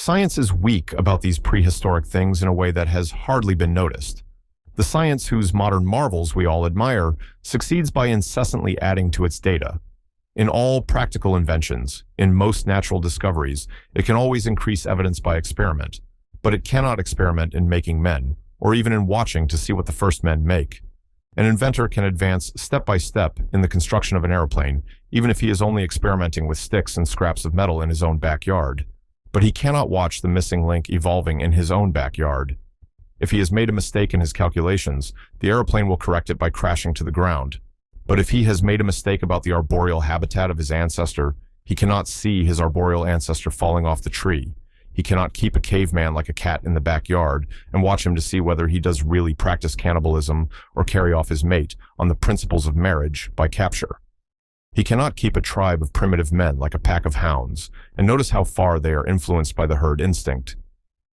Science is weak about these prehistoric things in a way that has hardly been noticed. The science whose modern marvels we all admire succeeds by incessantly adding to its data. In all practical inventions, in most natural discoveries, it can always increase evidence by experiment, but it cannot experiment in making men, or even in watching to see what the first men make. An inventor can advance step by step in the construction of an airplane, even if he is only experimenting with sticks and scraps of metal in his own backyard. But he cannot watch the missing link evolving in his own backyard. If he has made a mistake in his calculations, the airplane will correct it by crashing to the ground. But if he has made a mistake about the arboreal habitat of his ancestor, he cannot see his arboreal ancestor falling off the tree. He cannot keep a caveman like a cat in the backyard and watch him to see whether he does really practice cannibalism or carry off his mate on the principles of marriage by capture. He cannot keep a tribe of primitive men like a pack of hounds and notice how far they are influenced by the herd instinct.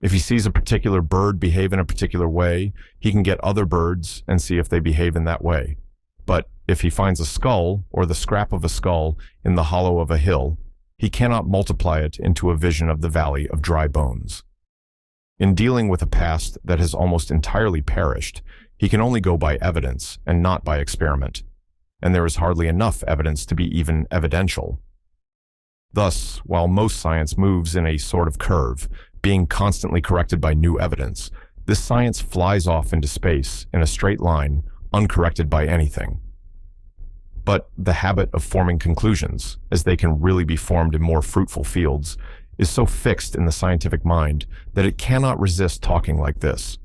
If he sees a particular bird behave in a particular way, he can get other birds and see if they behave in that way. But if he finds a skull or the scrap of a skull in the hollow of a hill, he cannot multiply it into a vision of the valley of dry bones. In dealing with a past that has almost entirely perished, he can only go by evidence and not by experiment, and there is hardly enough evidence to be even evidential. Thus, while most science moves in a sort of curve, being constantly corrected by new evidence, this science flies off into space in a straight line, uncorrected by anything. But the habit of forming conclusions, as they can really be formed in more fruitful fields, is so fixed in the scientific mind that it cannot resist talking like this.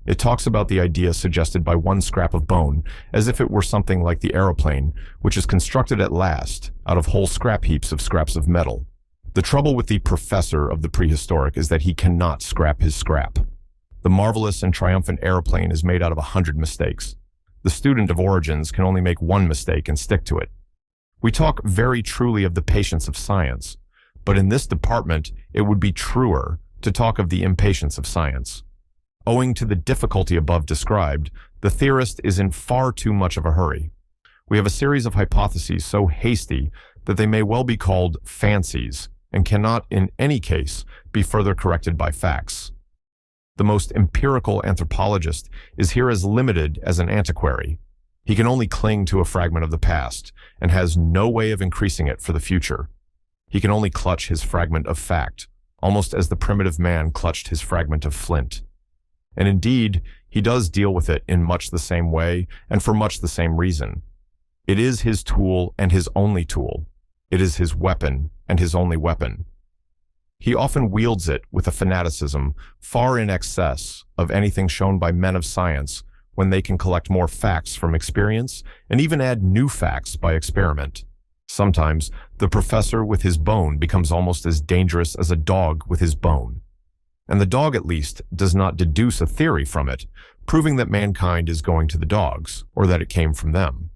It talks about the idea suggested by one scrap of bone as if it were something like the aeroplane, which is constructed at last out of whole scrap heaps of scraps of metal. The trouble with the professor of the prehistoric is that he cannot scrap his scrap. The marvelous and triumphant airplane is made out of 100 mistakes. The student of origins can only make one mistake and stick to it. We talk very truly of the patience of science, but in this department it would be truer to talk of the impatience of science. Owing to the difficulty above described, the theorist is in far too much of a hurry. We have a series of hypotheses so hasty that they may well be called fancies and cannot in any case be further corrected by facts. The most empirical anthropologist is here as limited as an antiquary. He can only cling to a fragment of the past and has no way of increasing it for the future. He can only clutch his fragment of fact, almost as the primitive man clutched his fragment of flint. And indeed, he does deal with it in much the same way and for much the same reason. It is his tool and his only tool. It is his weapon and his only weapon. He often wields it with a fanaticism far in excess of anything shown by men of science when they can collect more facts from experience and even add new facts by experiment. Sometimes, the professor with his bone becomes almost as dangerous as a dog with his bone. And the dog, at least, does not deduce a theory from it, proving that mankind is going to the dogs, or that it came from them.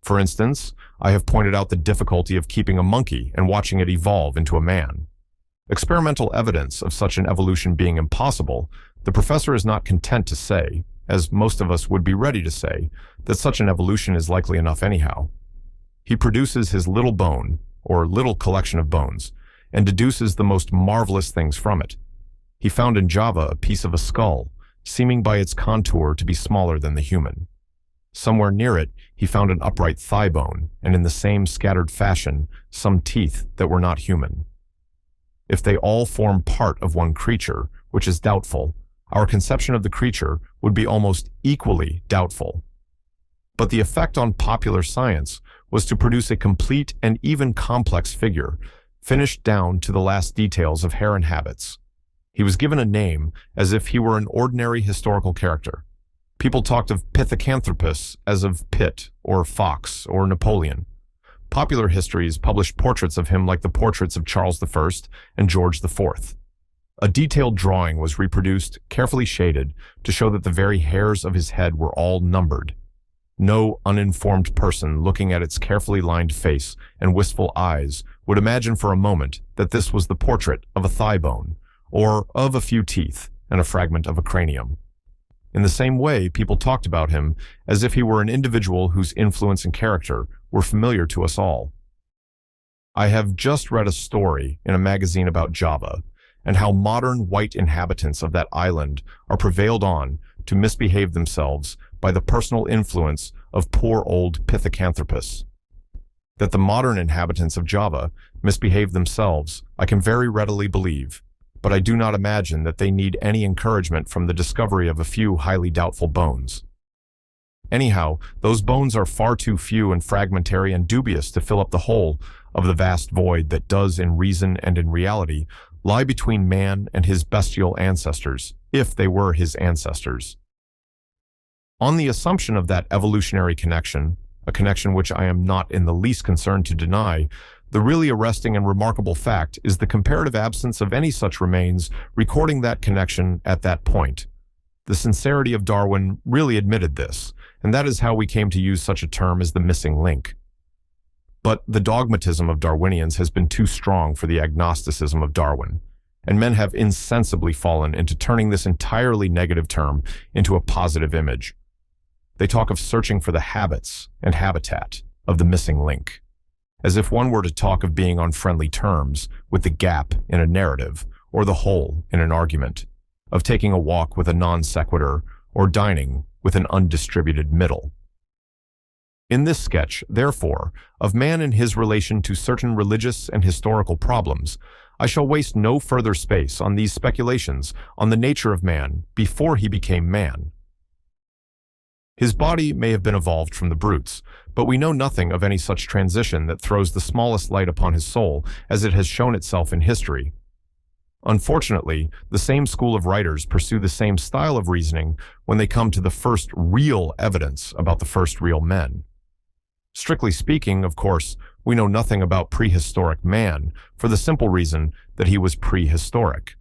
For instance, I have pointed out the difficulty of keeping a monkey and watching it evolve into a man. Experimental evidence of such an evolution being impossible, the professor is not content to say, as most of us would be ready to say, that such an evolution is likely enough anyhow. He produces his little bone, or little collection of bones, and deduces the most marvelous things from it. He found in Java a piece of a skull, seeming by its contour to be smaller than the human. Somewhere near it, he found an upright thigh bone, and in the same scattered fashion, some teeth that were not human. If they all form part of one creature, which is doubtful, our conception of the creature would be almost equally doubtful. But the effect on popular science was to produce a complete and even complex figure, finished down to the last details of hair and habits. He was given a name as if he were an ordinary historical character. People talked of Pithecanthropus as of Pitt or Fox or Napoleon. Popular histories published portraits of him like the portraits of Charles I and George IV. A detailed drawing was reproduced, carefully shaded, to show that the very hairs of his head were all numbered. No uninformed person looking at its carefully lined face and wistful eyes would imagine for a moment that this was the portrait of a thigh bone, or of a few teeth and a fragment of a cranium. In the same way, people talked about him as if he were an individual whose influence and character were familiar to us all. I have just read a story in a magazine about Java, and how modern white inhabitants of that island are prevailed on to misbehave themselves by the personal influence of poor old Pithecanthropus. That the modern inhabitants of Java misbehave themselves, I can very readily believe, but I do not imagine that they need any encouragement from the discovery of a few highly doubtful bones. Anyhow, those bones are far too few and fragmentary and dubious to fill up the whole of the vast void that does in reason and in reality lie between man and his bestial ancestors, if they were his ancestors. On the assumption of that evolutionary connection, a connection which I am not in the least concerned to deny, the really arresting and remarkable fact is the comparative absence of any such remains recording that connection at that point. The sincerity of Darwin really admitted this, and that is how we came to use such a term as the missing link. But the dogmatism of Darwinians has been too strong for the agnosticism of Darwin, and men have insensibly fallen into turning this entirely negative term into a positive image. They talk of searching for the habits and habitat of the missing link, as if one were to talk of being on friendly terms with the gap in a narrative or the hole in an argument, of taking a walk with a non sequitur or dining with an undistributed middle. In this sketch, therefore, of man and his relation to certain religious and historical problems, I shall waste no further space on these speculations on the nature of man before he became man. His body may have been evolved from the brutes, but we know nothing of any such transition that throws the smallest light upon his soul as it has shown itself in history. Unfortunately, the same school of writers pursue the same style of reasoning when they come to the first real evidence about the first real men. Strictly speaking, of course, we know nothing about prehistoric man for the simple reason that he was prehistoric.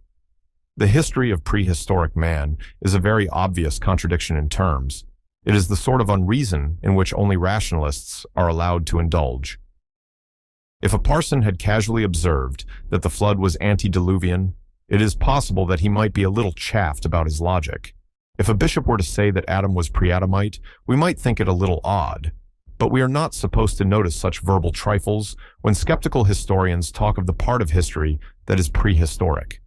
The history of prehistoric man is a very obvious contradiction in terms. It is the sort of unreason in which only rationalists are allowed to indulge. If a parson had casually observed that the flood was antediluvian, it is possible that he might be a little chaffed about his logic. If a bishop were to say that Adam was pre-Adamite, we might think it a little odd. But we are not supposed to notice such verbal trifles when skeptical historians talk of the part of history that is prehistoric.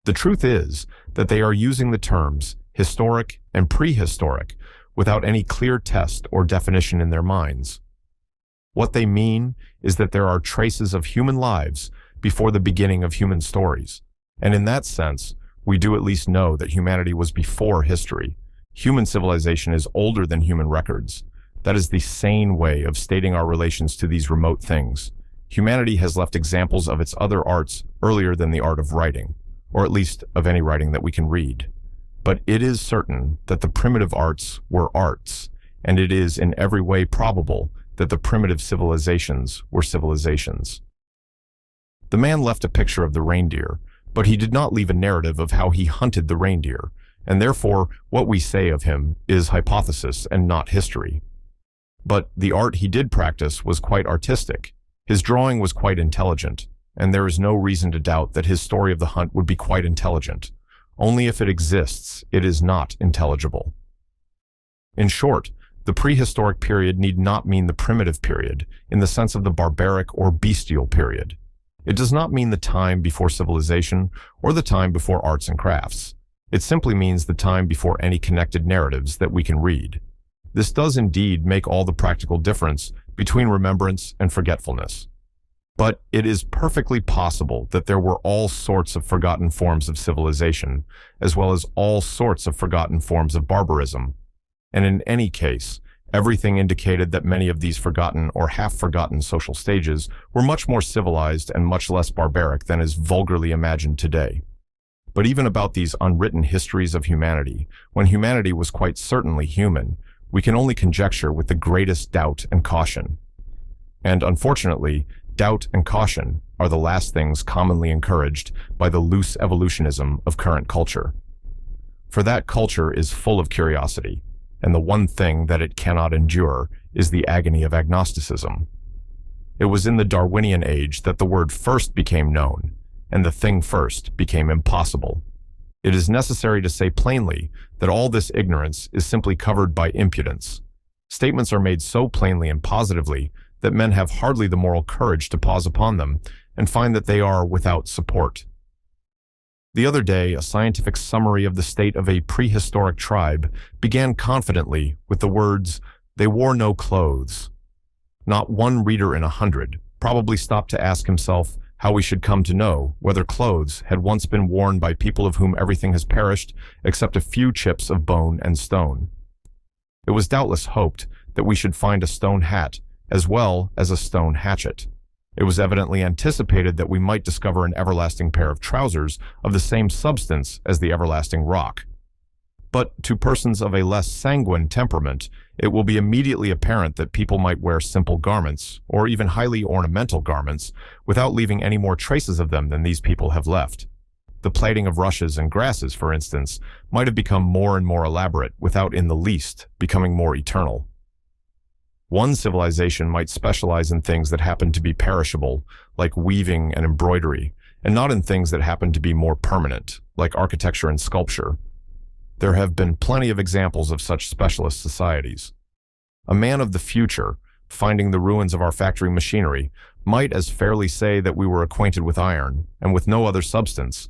The truth is that they are using the terms historic and prehistoric without any clear test or definition in their minds. What they mean is that there are traces of human lives before the beginning of human stories, and in that sense, we do at least know that humanity was before history. Human civilization is older than human records. That is the sane way of stating our relations to these remote things. Humanity has left examples of its other arts earlier than the art of writing, or at least of any writing that we can read. But it is certain that the primitive arts were arts, and it is in every way probable that the primitive civilizations were civilizations. The man left a picture of the reindeer, but he did not leave a narrative of how he hunted the reindeer, and therefore what we say of him is hypothesis and not history. But the art he did practice was quite artistic. His drawing was quite intelligent, and there is no reason to doubt that his story of the hunt would be quite intelligent. Only if it exists, it is not intelligible. In short, the prehistoric period need not mean the primitive period in the sense of the barbaric or bestial period. It does not mean the time before civilization or the time before arts and crafts. It simply means the time before any connected narratives that we can read. This does indeed make all the practical difference between remembrance and forgetfulness. But it is perfectly possible that there were all sorts of forgotten forms of civilization, as well as all sorts of forgotten forms of barbarism. And in any case, everything indicated that many of these forgotten or half-forgotten social stages were much more civilized and much less barbaric than is vulgarly imagined today. But even about these unwritten histories of humanity, when humanity was quite certainly human, we can only conjecture with the greatest doubt and caution. And unfortunately, doubt and caution are the last things commonly encouraged by the loose evolutionism of current culture. For that culture is full of curiosity, and the one thing that it cannot endure is the agony of agnosticism. It was in the Darwinian age that the word first became known, and the thing first became impossible. It is necessary to say plainly that all this ignorance is simply covered by impudence. Statements are made so plainly and positively that men have hardly the moral courage to pause upon them and find that they are without support. The other day, a scientific summary of the state of a prehistoric tribe began confidently with the words, "They wore no clothes." Not one reader in 100 probably stopped to ask himself how we should come to know whether clothes had once been worn by people of whom everything has perished except a few chips of bone and stone. It was doubtless hoped that we should find a stone hat as well as a stone hatchet. It was evidently anticipated that we might discover an everlasting pair of trousers of the same substance as the everlasting rock. But to persons of a less sanguine temperament, it will be immediately apparent that people might wear simple garments, or even highly ornamental garments, without leaving any more traces of them than these people have left. The plaiting of rushes and grasses, for instance, might have become more and more elaborate without in the least becoming more eternal. One civilization might specialize in things that happen to be perishable, like weaving and embroidery, and not in things that happen to be more permanent, like architecture and sculpture. There have been plenty of examples of such specialist societies. A man of the future, finding the ruins of our factory machinery, might as fairly say that we were acquainted with iron, and with no other substance,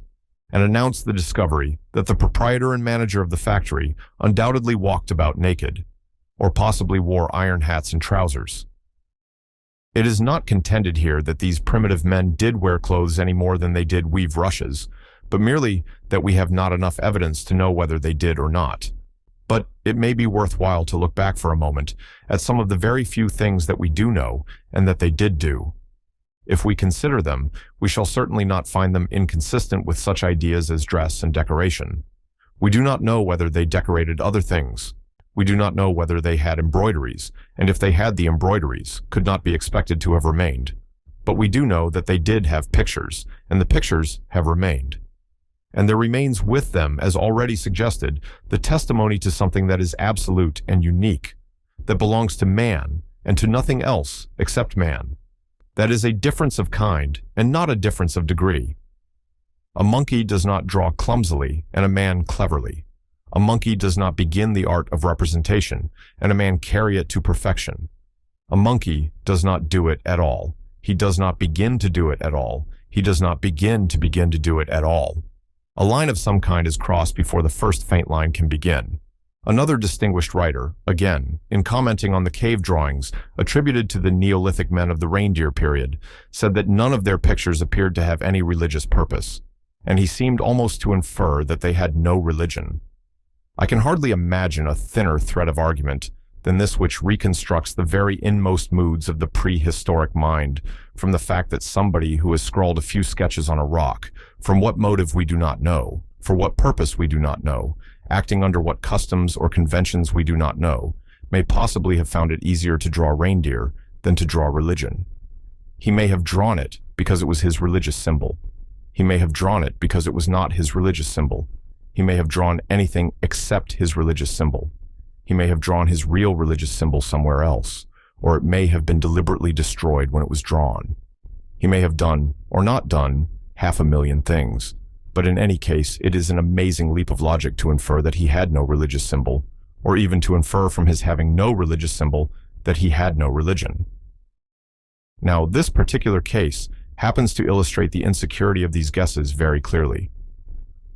and announce the discovery that the proprietor and manager of the factory undoubtedly walked about naked, or possibly wore iron hats and trousers. It is not contended here that these primitive men did wear clothes any more than they did weave rushes, but merely that we have not enough evidence to know whether they did or not. But it may be worthwhile to look back for a moment at some of the very few things that we do know and that they did do. If we consider them, we shall certainly not find them inconsistent with such ideas as dress and decoration. We do not know whether they decorated other things. We do not know whether they had embroideries, and if they had the embroideries, could not be expected to have remained. But we do know that they did have pictures, and the pictures have remained. And there remains with them, as already suggested, the testimony to something that is absolute and unique, that belongs to man, and to nothing else except man. That is a difference of kind, and not a difference of degree. A monkey does not draw clumsily, and a man cleverly. A monkey does not begin the art of representation, and a man carry it to perfection. A monkey does not do it at all. He does not begin to do it at all. He does not begin to do it at all. A line of some kind is crossed before the first faint line can begin. Another distinguished writer, again, in commenting on the cave drawings attributed to the Neolithic men of the reindeer period, said that none of their pictures appeared to have any religious purpose, and he seemed almost to infer that they had no religion. I can hardly imagine a thinner thread of argument than this which reconstructs the very inmost moods of the prehistoric mind from the fact that somebody who has scrawled a few sketches on a rock, from what motive we do not know, for what purpose we do not know, acting under what customs or conventions we do not know, may possibly have found it easier to draw reindeer than to draw religion. He may have drawn it because it was his religious symbol. He may have drawn it because it was not his religious symbol. He may have drawn anything except his religious symbol. He may have drawn his real religious symbol somewhere else, or it may have been deliberately destroyed when it was drawn. He may have done, or not done, 500,000 things, but in any case, it is an amazing leap of logic to infer that he had no religious symbol, or even to infer from his having no religious symbol that he had no religion. Now, this particular case happens to illustrate the insecurity of these guesses very clearly.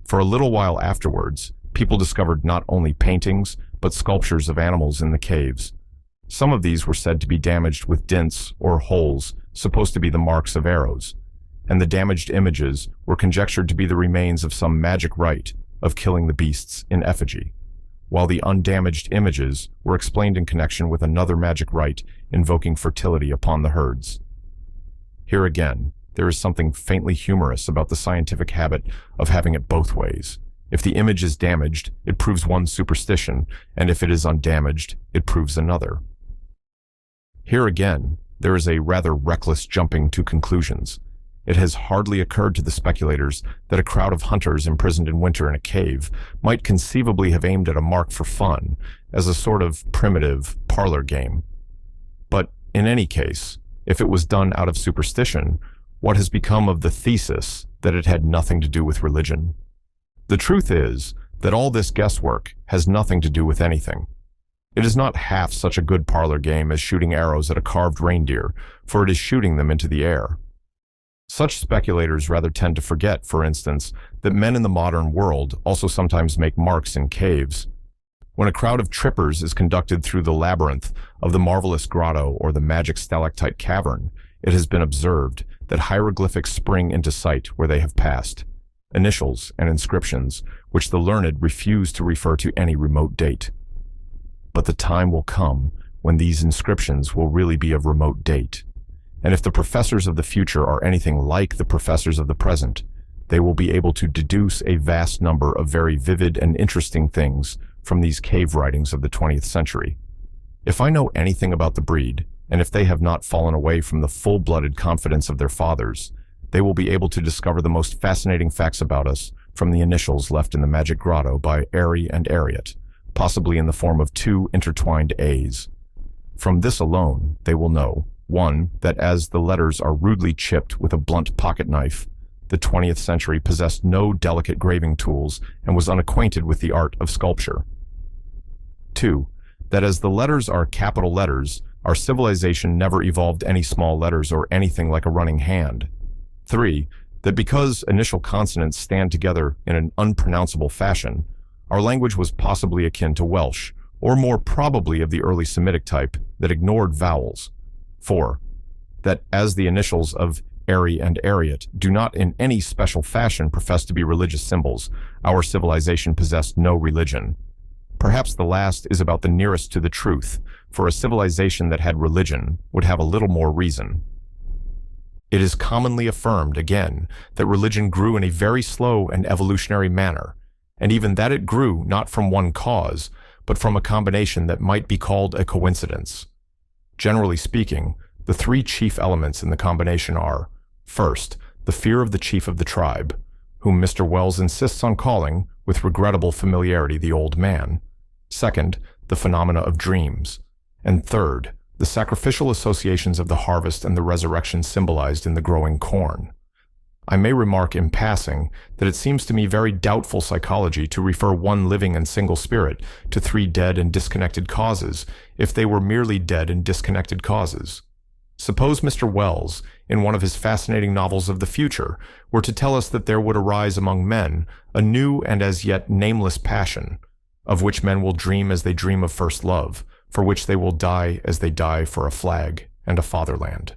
For a little while afterwards, people discovered not only paintings, but sculptures of animals in the caves. Some of these were said to be damaged with dints or holes supposed to be the marks of arrows, and the damaged images were conjectured to be the remains of some magic rite of killing the beasts in effigy, while the undamaged images were explained in connection with another magic rite invoking fertility upon the herds. Here again, there is something faintly humorous about the scientific habit of having it both ways. If the image is damaged, it proves one superstition, and if it is undamaged, it proves another. Here again, there is a rather reckless jumping to conclusions. It has hardly occurred to the speculators that a crowd of hunters imprisoned in winter in a cave might conceivably have aimed at a mark for fun, as a sort of primitive parlor game. But in any case, if it was done out of superstition, what has become of the thesis that it had nothing to do with religion? The truth is that all this guesswork has nothing to do with anything. It is not half such a good parlor game as shooting arrows at a carved reindeer, for it is shooting them into the air. Such speculators rather tend to forget, for instance, that men in the modern world also sometimes make marks in caves. When a crowd of trippers is conducted through the labyrinth of the marvelous grotto or the magic stalactite cavern, it has been observed that hieroglyphics spring into sight where they have passed, initials and inscriptions which the learned refuse to refer to any remote date. But the time will come when these inscriptions will really be of remote date. And if the professors of the future are anything like the professors of the present, they will be able to deduce a vast number of very vivid and interesting things from these cave writings of the 20th century. If I know anything about the breed, and if they have not fallen away from the full-blooded confidence of their fathers, they will be able to discover the most fascinating facts about us from the initials left in the magic grotto by Airy and Ariot, possibly in the form of two intertwined A's. From this alone, they will know, 1. That as the letters are rudely chipped with a blunt pocket knife, the 20th century possessed no delicate graving tools and was unacquainted with the art of sculpture. 2. That as the letters are capital letters, our civilization never evolved any small letters or anything like a running hand. 3. That because initial consonants stand together in an unpronounceable fashion, our language was possibly akin to Welsh, or more probably of the early Semitic type that ignored vowels. 4. That as the initials of Airy and Ariot do not in any special fashion profess to be religious symbols, our civilization possessed no religion. Perhaps the last is about the nearest to the truth, for a civilization that had religion would have a little more reason. It is commonly affirmed, again, that religion grew in a very slow and evolutionary manner, and even that it grew not from one cause, but from a combination that might be called a coincidence. Generally speaking, the three chief elements in the combination are, first, the fear of the chief of the tribe, whom Mr. Wells insists on calling, with regrettable familiarity, the old man; second, the phenomena of dreams; and third, the sacrificial associations of the harvest and the resurrection symbolized in the growing corn. I may remark in passing that it seems to me very doubtful psychology to refer one living and single spirit to three dead and disconnected causes if they were merely dead and disconnected causes. Suppose Mr. Wells, in one of his fascinating novels of the future, were to tell us that there would arise among men a new and as yet nameless passion, of which men will dream as they dream of first love, for which they will die as they die for a flag and a fatherland.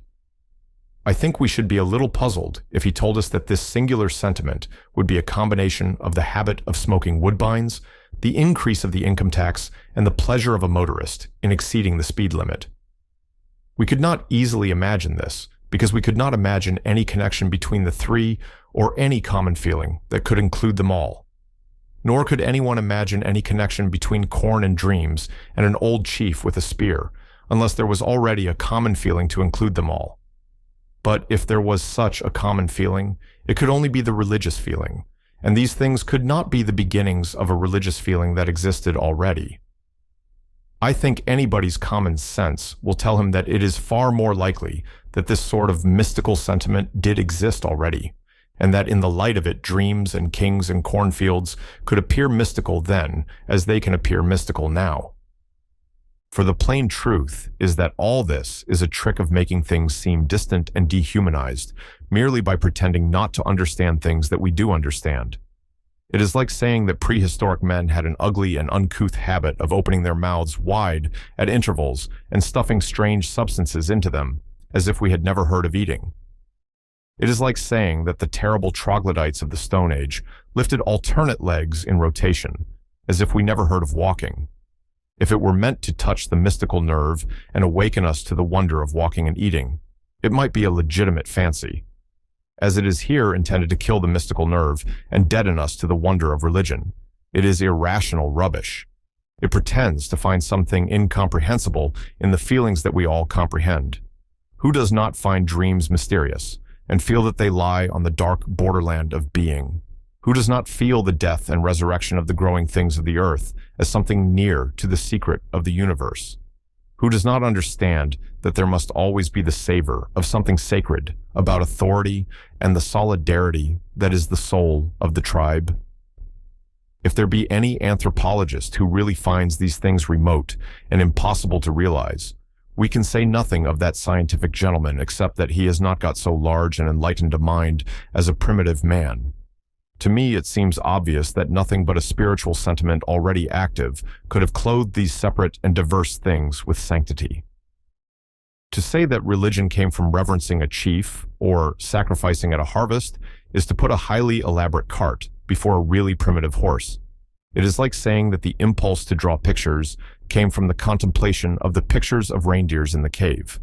I think we should be a little puzzled if he told us that this singular sentiment would be a combination of the habit of smoking woodbines, the increase of the income tax, and the pleasure of a motorist in exceeding the speed limit. We could not easily imagine this, because we could not imagine any connection between the three or any common feeling that could include them all. Nor could anyone imagine any connection between corn and dreams and an old chief with a spear, unless there was already a common feeling to include them all. But if there was such a common feeling, it could only be the religious feeling, and these things could not be the beginnings of a religious feeling that existed already. I think anybody's common sense will tell him that it is far more likely that this sort of mystical sentiment did exist already, and that in the light of it dreams and kings and cornfields could appear mystical then as they can appear mystical now. For the plain truth is that all this is a trick of making things seem distant and dehumanized, merely by pretending not to understand things that we do understand. It is like saying that prehistoric men had an ugly and uncouth habit of opening their mouths wide at intervals and stuffing strange substances into them, as if we had never heard of eating. It is like saying that the terrible troglodytes of the Stone Age lifted alternate legs in rotation, as if we never heard of walking. If it were meant to touch the mystical nerve and awaken us to the wonder of walking and eating, it might be a legitimate fancy. As it is here intended to kill the mystical nerve and deaden us to the wonder of religion, it is irrational rubbish. It pretends to find something incomprehensible in the feelings that we all comprehend. Who does not find dreams mysterious and feel that they lie on the dark borderland of being? Who does not feel the death and resurrection of the growing things of the earth as something near to the secret of the universe? Who does not understand that there must always be the savor of something sacred about authority and the solidarity that is the soul of the tribe? If there be any anthropologist who really finds these things remote and impossible to realize, We can say nothing of that scientific gentleman except that he has not got so large and enlightened a mind as a primitive man. To me, it seems obvious that nothing but a spiritual sentiment already active could have clothed these separate and diverse things with sanctity. To say that religion came from reverencing a chief or sacrificing at a harvest is to put a highly elaborate cart before a really primitive horse. It is like saying that the impulse to draw pictures came from the contemplation of the pictures of reindeers in the cave.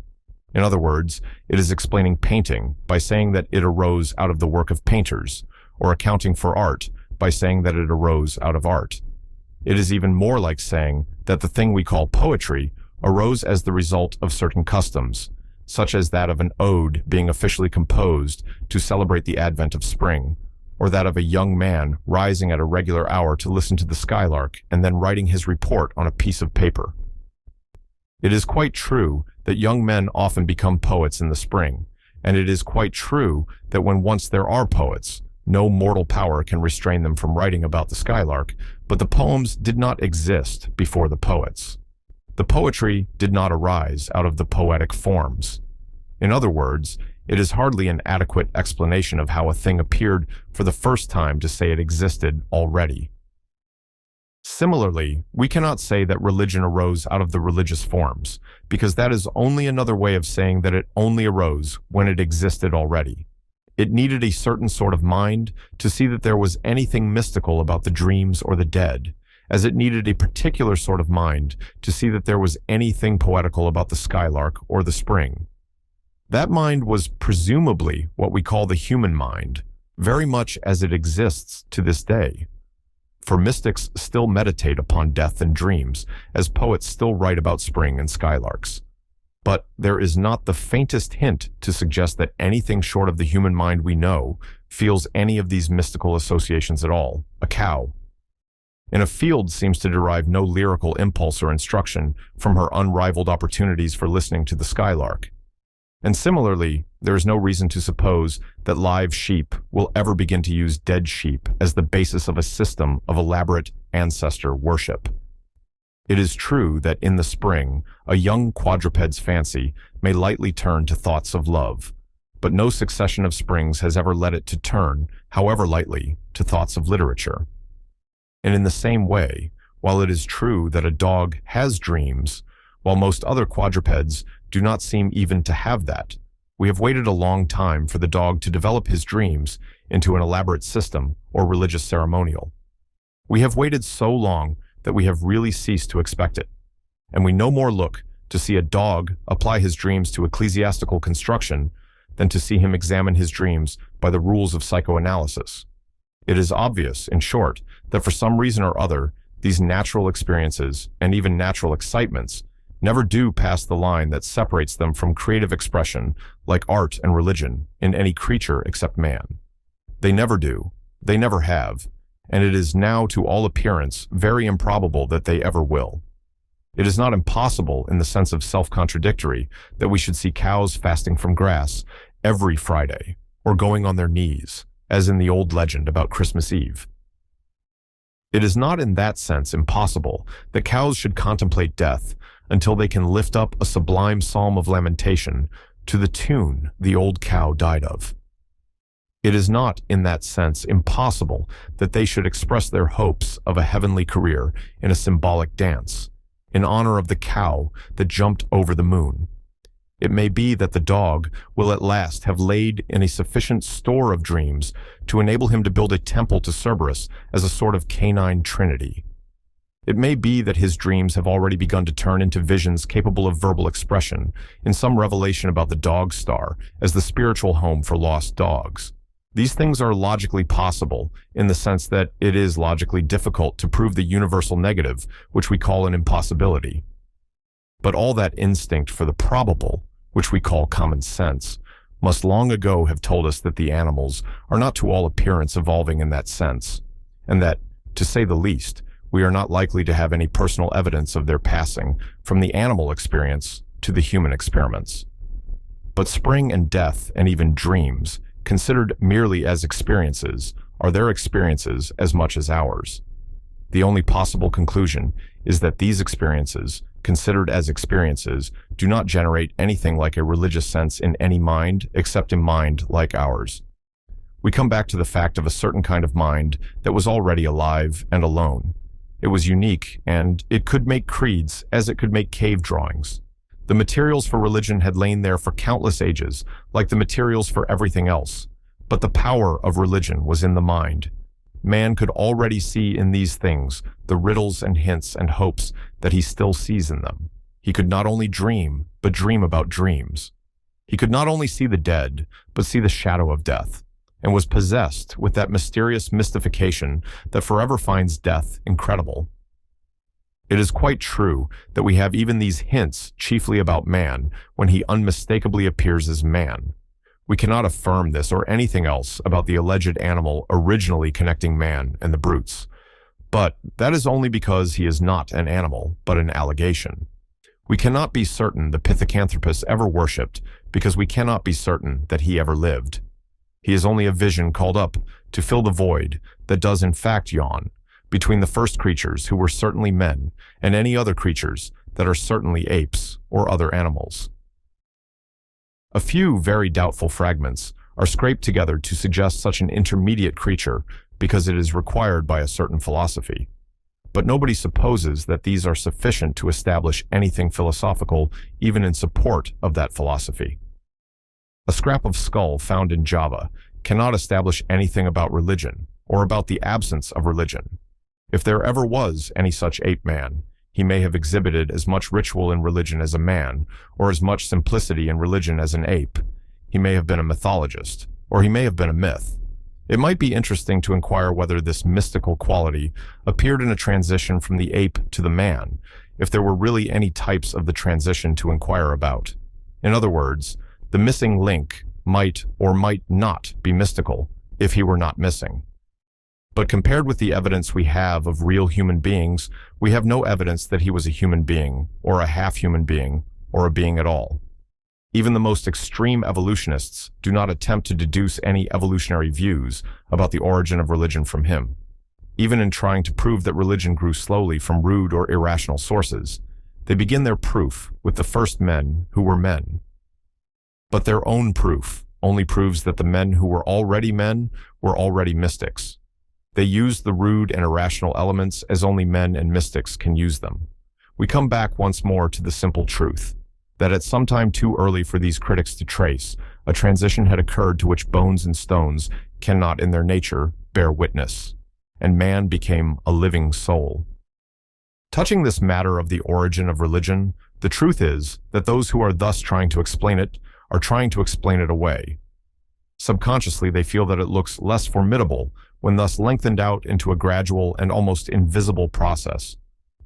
In other words, it is explaining painting by saying that it arose out of the work of painters, or accounting for art by saying that it arose out of art. It is even more like saying that the thing we call poetry arose as the result of certain customs, such as that of an ode being officially composed to celebrate the advent of spring, or that of a young man rising at a regular hour to listen to the skylark and then writing his report on a piece of paper. It is quite true that young men often become poets in the spring, and it is quite true that when once there are poets, no mortal power can restrain them from writing about the skylark, but the poems did not exist before the poets. The poetry did not arise out of the poetic forms. In other words, it is hardly an adequate explanation of how a thing appeared for the first time to say it existed already. Similarly, we cannot say that religion arose out of the religious forms, because that is only another way of saying that it only arose when it existed already. It needed a certain sort of mind to see that there was anything mystical about the dreams or the dead, as it needed a particular sort of mind to see that there was anything poetical about the skylark or the spring. That mind was presumably what we call the human mind, very much as it exists to this day. For mystics still meditate upon death and dreams, as poets still write about spring and skylarks. But there is not the faintest hint to suggest that anything short of the human mind we know feels any of these mystical associations at all. A cow in a field seems to derive no lyrical impulse or instruction from her unrivaled opportunities for listening to the skylark. And similarly, there is no reason to suppose that live sheep will ever begin to use dead sheep as the basis of a system of elaborate ancestor worship. It is true that in the spring, a young quadruped's fancy may lightly turn to thoughts of love, but no succession of springs has ever led it to turn, however lightly, to thoughts of literature. And in the same way, while it is true that a dog has dreams, while most other quadrupeds do not seem even to have that, we have waited a long time for the dog to develop his dreams into an elaborate system or religious ceremonial. We have waited so long that we have really ceased to expect it, and we no more look to see a dog apply his dreams to ecclesiastical construction than to see him examine his dreams by the rules of psychoanalysis. It is obvious, in short, that for some reason or other, these natural experiences, and even natural excitements, never do pass the line that separates them from creative expression, like art and religion, in any creature except man. They never do, they never have, and it is now to all appearance very improbable that they ever will. It is not impossible in the sense of self-contradictory that we should see cows fasting from grass every Friday, or going on their knees, as in the old legend about Christmas Eve. It is not in that sense impossible that cows should contemplate death until they can lift up a sublime psalm of lamentation to the tune the old cow died of. It is not in that sense impossible that they should express their hopes of a heavenly career in a symbolic dance, in honor of the cow that jumped over the moon. It may be that the dog will at last have laid in a sufficient store of dreams to enable him to build a temple to Cerberus as a sort of canine trinity. It may be that his dreams have already begun to turn into visions capable of verbal expression in some revelation about the dog star as the spiritual home for lost dogs. These things are logically possible in the sense that it is logically difficult to prove the universal negative, which we call an impossibility. But all that instinct for the probable, which we call common sense, must long ago have told us that the animals are not to all appearance evolving in that sense, and that, to say the least, we are not likely to have any personal evidence of their passing from the animal experience to the human experiments. But spring and death and even dreams, considered merely as experiences, are their experiences as much as ours. The only possible conclusion is that these experiences, considered as experiences, do not generate anything like a religious sense in any mind except a mind like ours. We come back to the fact of a certain kind of mind that was already alive and alone. It was unique, and it could make creeds as it could make cave drawings. The materials for religion had lain there for countless ages, like the materials for everything else. But the power of religion was in the mind. Man could already see in these things the riddles and hints and hopes that he still sees in them. He could not only dream, but dream about dreams. He could not only see the dead, but see the shadow of death, and was possessed with that mysterious mystification that forever finds death incredible. It is quite true that we have even these hints chiefly about man when he unmistakably appears as man. We cannot affirm this or anything else about the alleged animal originally connecting man and the brutes. But that is only because he is not an animal, but an allegation. We cannot be certain the Pithecanthropus ever worshipped because we cannot be certain that he ever lived. He is only a vision called up to fill the void that does in fact yawn between the first creatures who were certainly men and any other creatures that are certainly apes or other animals. A few very doubtful fragments are scraped together to suggest such an intermediate creature because it is required by a certain philosophy. But nobody supposes that these are sufficient to establish anything philosophical even in support of that philosophy. A scrap of skull found in Java cannot establish anything about religion or about the absence of religion. If there ever was any such ape man, he may have exhibited as much ritual in religion as a man, or as much simplicity in religion as an ape. He may have been a mythologist, or he may have been a myth. It might be interesting to inquire whether this mystical quality appeared in a transition from the ape to the man, if there were really any types of the transition to inquire about. In other words, the missing link might or might not be mystical if he were not missing. But compared with the evidence we have of real human beings, we have no evidence that he was a human being, or a half-human being, or a being at all. Even the most extreme evolutionists do not attempt to deduce any evolutionary views about the origin of religion from him. Even in trying to prove that religion grew slowly from rude or irrational sources, they begin their proof with the first men who were men. But their own proof only proves that the men who were already men were already mystics. They used the rude and irrational elements as only men and mystics can use them. We come back once more to the simple truth, that at some time too early for these critics to trace, a transition had occurred to which bones and stones cannot in their nature bear witness, and man became a living soul. Touching this matter of the origin of religion, the truth is that those who are thus trying to explain it are trying to explain it away. Subconsciously, they feel that it looks less formidable when thus lengthened out into a gradual and almost invisible process.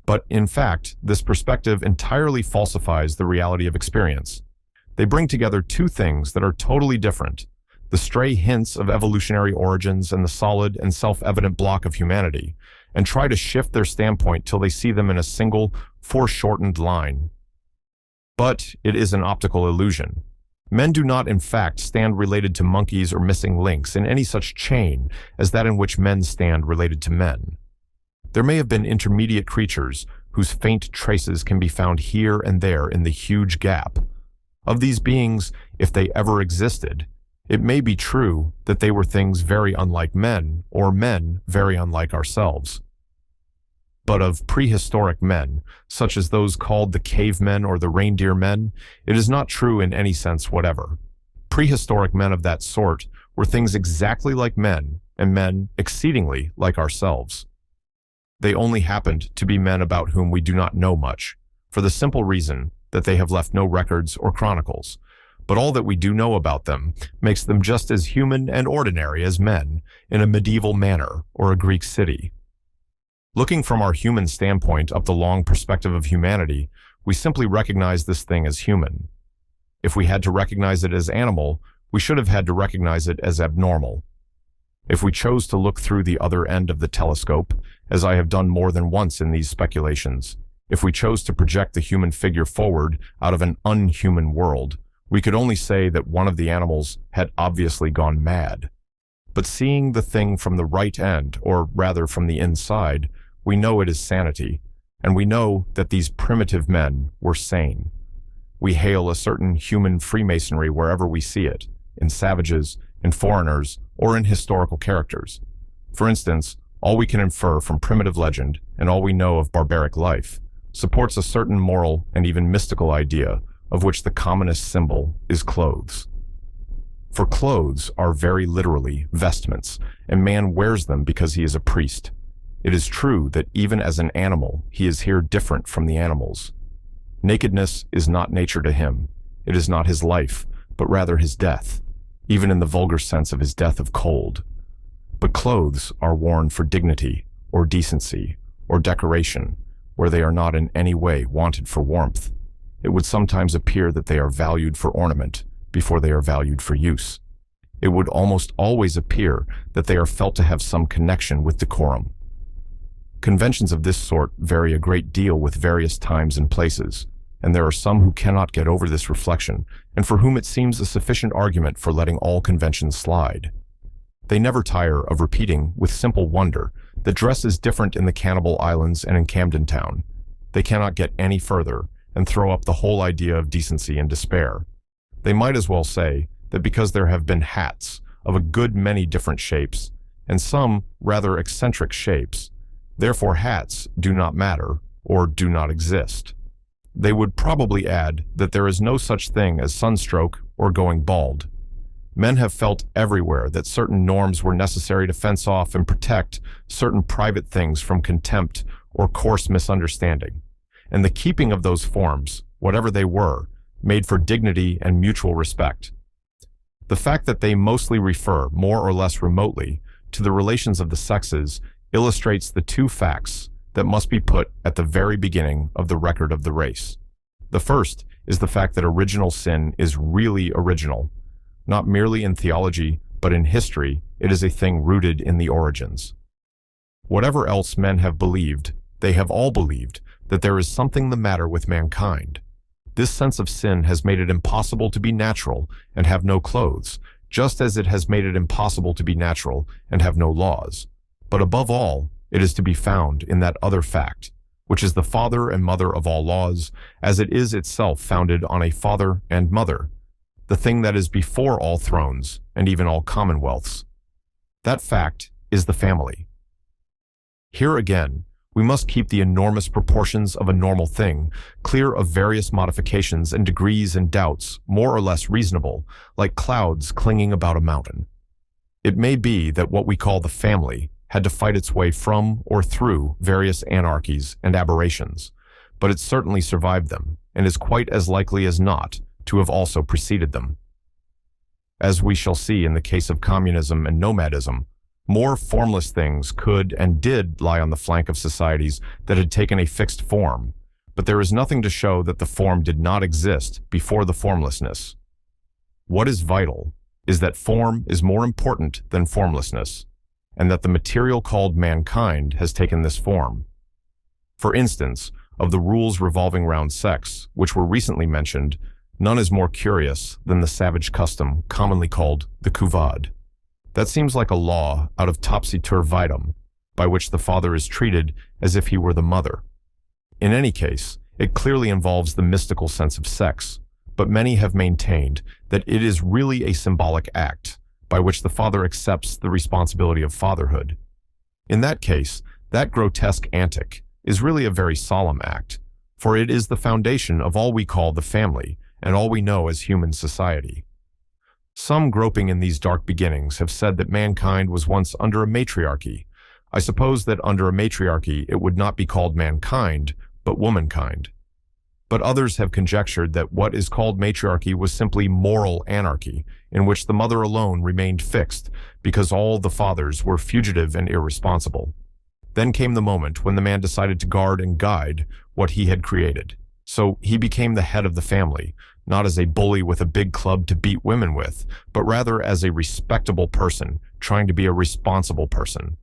But in fact, this perspective entirely falsifies the reality of experience. They bring together two things that are totally different: the stray hints of evolutionary origins and the solid and self-evident block of humanity, and try to shift their standpoint till they see them in a single, foreshortened line. But it is an optical illusion. Men do not, in fact, stand related to monkeys or missing links in any such chain as that in which men stand related to men. There may have been intermediate creatures whose faint traces can be found here and there in the huge gap. Of these beings, if they ever existed, it may be true that they were things very unlike men, or men very unlike ourselves. But of prehistoric men, such as those called the cavemen or the reindeer men, it is not true in any sense whatever. Prehistoric men of that sort were things exactly like men, and men exceedingly like ourselves. They only happened to be men about whom we do not know much, for the simple reason that they have left no records or chronicles. But all that we do know about them makes them just as human and ordinary as men in a medieval manor or a Greek city. Looking from our human standpoint up the long perspective of humanity, we simply recognize this thing as human. If we had to recognize it as animal, we should have had to recognize it as abnormal. If we chose to look through the other end of the telescope, as I have done more than once in these speculations, if we chose to project the human figure forward out of an unhuman world, we could only say that one of the animals had obviously gone mad. But seeing the thing from the right end, or rather from the inside, we know it is sanity, and we know that these primitive men were sane. We hail a certain human Freemasonry wherever we see it, in savages, in foreigners, or in historical characters. For instance, all we can infer from primitive legend and all we know of barbaric life supports a certain moral and even mystical idea of which the commonest symbol is clothes. For clothes are very literally vestments, and man wears them because he is a priest. It is true that even as an animal, he is here different from the animals. Nakedness is not nature to him. It is not his life, but rather his death, even in the vulgar sense of his death of cold. But clothes are worn for dignity, or decency, or decoration, where they are not in any way wanted for warmth. It would sometimes appear that they are valued for ornament before they are valued for use. It would almost always appear that they are felt to have some connection with decorum. Conventions of this sort vary a great deal with various times and places, and there are some who cannot get over this reflection, and for whom it seems a sufficient argument for letting all conventions slide. They never tire of repeating, with simple wonder, that dress is different in the Cannibal Islands and in Camden Town. They cannot get any further, and throw up the whole idea of decency in despair. They might as well say that because there have been hats of a good many different shapes, and some rather eccentric shapes, therefore hats do not matter or do not exist. They would probably add that there is no such thing as sunstroke or going bald. Men have felt everywhere that certain norms were necessary to fence off and protect certain private things from contempt or coarse misunderstanding, and the keeping of those forms, whatever they were, made for dignity and mutual respect. The fact that they mostly refer, more or less remotely, to the relations of the sexes illustrates the two facts that must be put at the very beginning of the record of the race. The first is the fact that original sin is really original. Not merely in theology, but in history, it is a thing rooted in the origins. Whatever else men have believed, they have all believed that there is something the matter with mankind. This sense of sin has made it impossible to be natural and have no clothes, just as it has made it impossible to be natural and have no laws. But above all, it is to be found in that other fact, which is the father and mother of all laws, as it is itself founded on a father and mother, the thing that is before all thrones and even all commonwealths. That fact is the family. Here again, we must keep the enormous proportions of a normal thing clear of various modifications and degrees and doubts, more or less reasonable, like clouds clinging about a mountain. It may be that what we call the family had to fight its way from or through various anarchies and aberrations, but it certainly survived them, and is quite as likely as not to have also preceded them. As we shall see in the case of communism and nomadism, more formless things could and did lie on the flank of societies that had taken a fixed form, but there is nothing to show that the form did not exist before the formlessness. What is vital is that form is more important than formlessness, and that the material called mankind has taken this form. For instance, of the rules revolving round sex, which were recently mentioned, none is more curious than the savage custom commonly called the couvade. That seems like a law out of topsy turvitum, by which the father is treated as if he were the mother. In any case, it clearly involves the mystical sense of sex, but many have maintained that it is really a symbolic act, by which the father accepts the responsibility of fatherhood. In that case, that grotesque antic is really a very solemn act, for it is the foundation of all we call the family and all we know as human society. Some groping in these dark beginnings have said that mankind was once under a matriarchy. I suppose that under a matriarchy it would not be called mankind, but womankind. But others have conjectured that what is called matriarchy was simply moral anarchy, in which the mother alone remained fixed because all the fathers were fugitive and irresponsible. Then came the moment when the man decided to guard and guide what he had created. So he became the head of the family, not as a bully with a big club to beat women with, but rather as a respectable person trying to be a responsible person.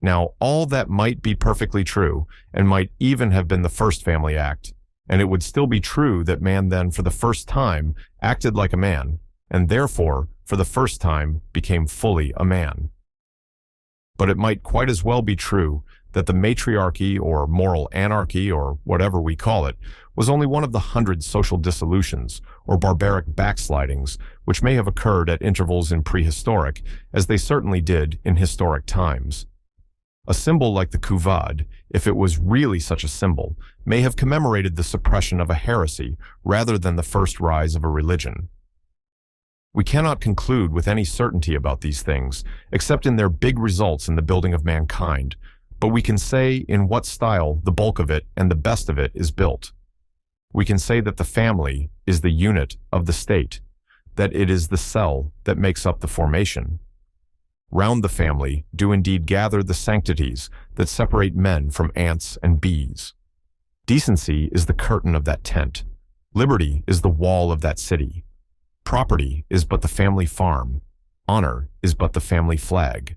Now, all that might be perfectly true, and might even have been the first family act, and it would still be true that man then for the first time acted like a man, and therefore for the first time became fully a man. But it might quite as well be true that the matriarchy or moral anarchy or whatever we call it was only one of the 100 social dissolutions or barbaric backslidings which may have occurred at intervals in prehistoric, as they certainly did in historic times. A symbol like the Kuvad, if it was really such a symbol, may have commemorated the suppression of a heresy rather than the first rise of a religion. We cannot conclude with any certainty about these things, except in their big results in the building of mankind, but we can say in what style the bulk of it and the best of it is built. We can say that the family is the unit of the state, that it is the cell that makes up the formation. Round the family do indeed gather the sanctities that separate men from ants and bees. Decency is the curtain of that tent. Liberty is the wall of that city. Property is but the family farm. Honor is but the family flag.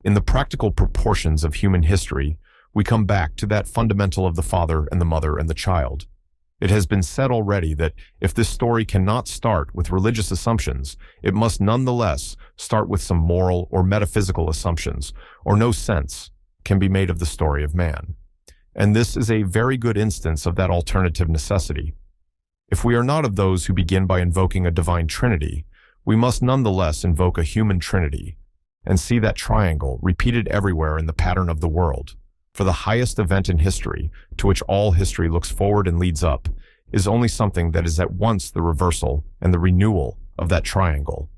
In the practical proportions of human history, we come back to that fundamental of the father and the mother and the child. It has been said already that if this story cannot start with religious assumptions, it must nonetheless start with some moral or metaphysical assumptions, or no sense can be made of the story of man. And this is a very good instance of that alternative necessity. If we are not of those who begin by invoking a divine trinity, we must nonetheless invoke a human trinity, and see that triangle repeated everywhere in the pattern of the world. For the highest event in history, to which all history looks forward and leads up, is only something that is at once the reversal and the renewal of that triangle.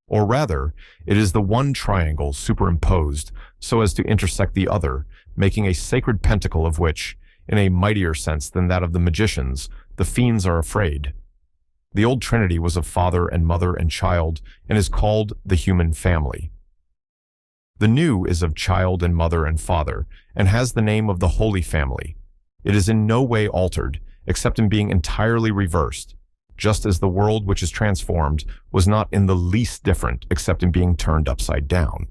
Or rather, it is the one triangle superimposed so as to intersect the other, making a sacred pentacle of which, in a mightier sense than that of the magicians, the fiends are afraid. The old Trinity was of father and mother and child, and is called the human family. The new is of child and mother and father, and has the name of the Holy Family. It is in no way altered, except in being entirely reversed, just as the world which is transformed was not in the least different except in being turned upside down.